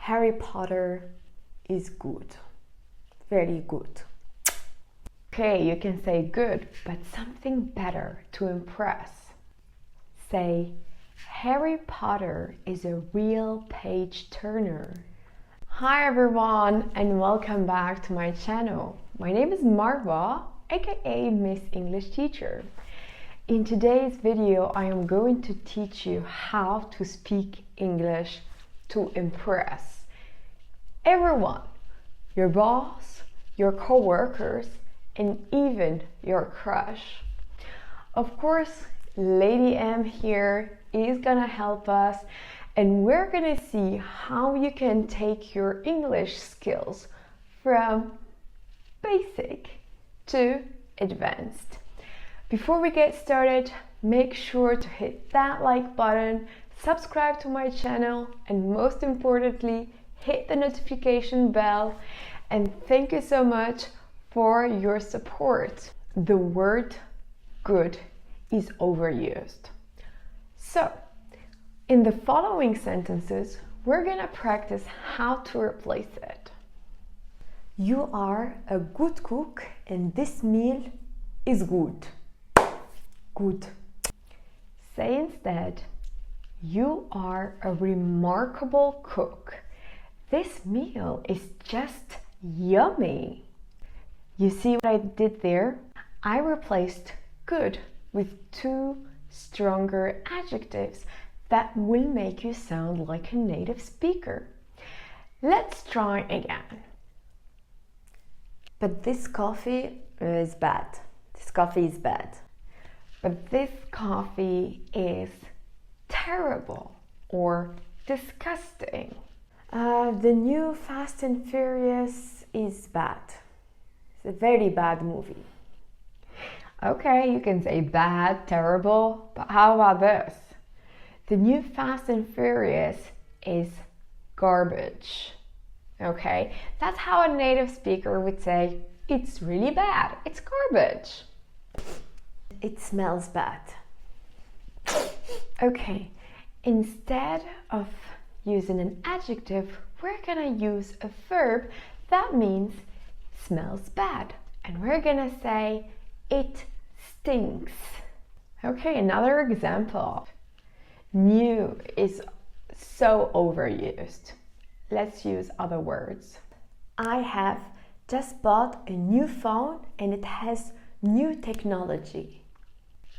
Harry Potter is good. Very good. Okay, you can say good, but something better to impress. Say, Harry Potter is a real page turner. Hi everyone and welcome back to my channel. My name is Marwa, aka Miss English Teacher. In today's video, I am going to teach you how to speak English to impress everyone, your boss, your co-workers, and even your crush. Of course, Lady M here is gonna help us, and we're gonna see how you can take your English skills from basic to advanced. Before we get started, make sure to hit that like button, subscribe to my channel, and most importantly, hit the notification bell. And thank you so much for your support. The word good is overused. So, in the following sentences, we're gonna practice how to replace it. You are a good cook and this meal is good. Good. Say instead, you are a remarkable cook. This meal is just yummy. You see what I did there? I replaced good with two stronger adjectives that will make you sound like a native speaker. Let's try again. But this coffee is bad. This coffee is bad. But this coffee is terrible or disgusting. The new Fast and Furious is bad. It's a very bad movie. Okay, you can say bad, terrible, but how about this? The new Fast and Furious is garbage. Okay, that's how a native speaker would say, it's really bad, it's garbage. It smells bad. Okay, instead of using an adjective, we're gonna use a verb that means smells bad. And we're gonna say, it stinks. Okay, another example. New is so overused. Let's use other words. I have just bought a new phone and it has new technology.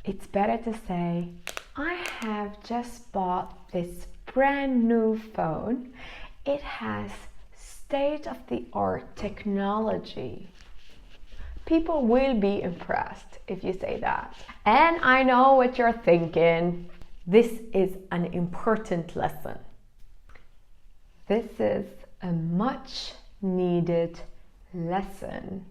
It's better to say, I have just bought this brand new phone. It has state-of-the-art technology. People will be impressed if you say that. And I know what you're thinking. This is an important lesson. This is a much needed lesson.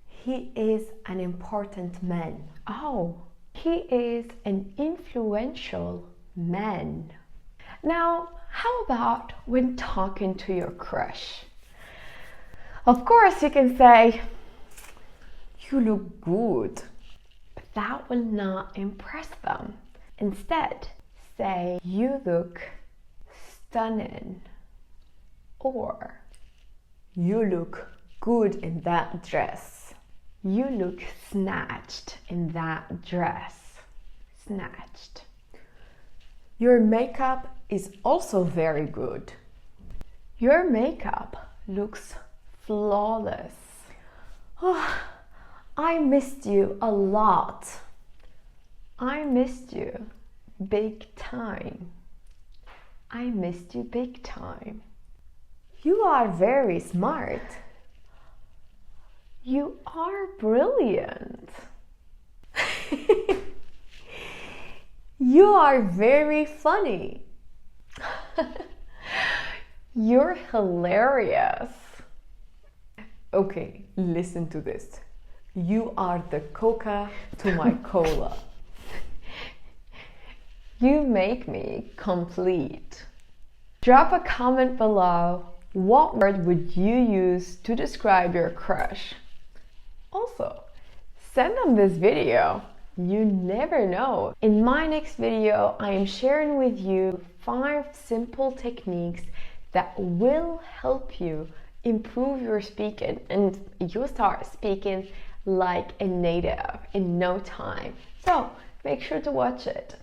He is an important man. Oh, he is an influential man. Now, how about when talking to your crush? Of course, you can say, you look good, but that will not impress them. Instead, say, you look stunning, or you look good in that dress. You look snatched in that dress. Snatched. Your makeup is also very good. Your makeup looks flawless. Oh, I missed you a lot. I missed you big time. I missed you big time. You are very smart. You are brilliant. You are very funny. You're hilarious. Okay, listen to this. You are the Coca to my cola. You make me complete. Drop a comment below. What word would you use to describe your crush? Also, send them this video. You never know. In my next video, I am sharing with you 5 simple techniques that will help you improve your speaking, and you'll start speaking like a native in no time. So make sure to watch it.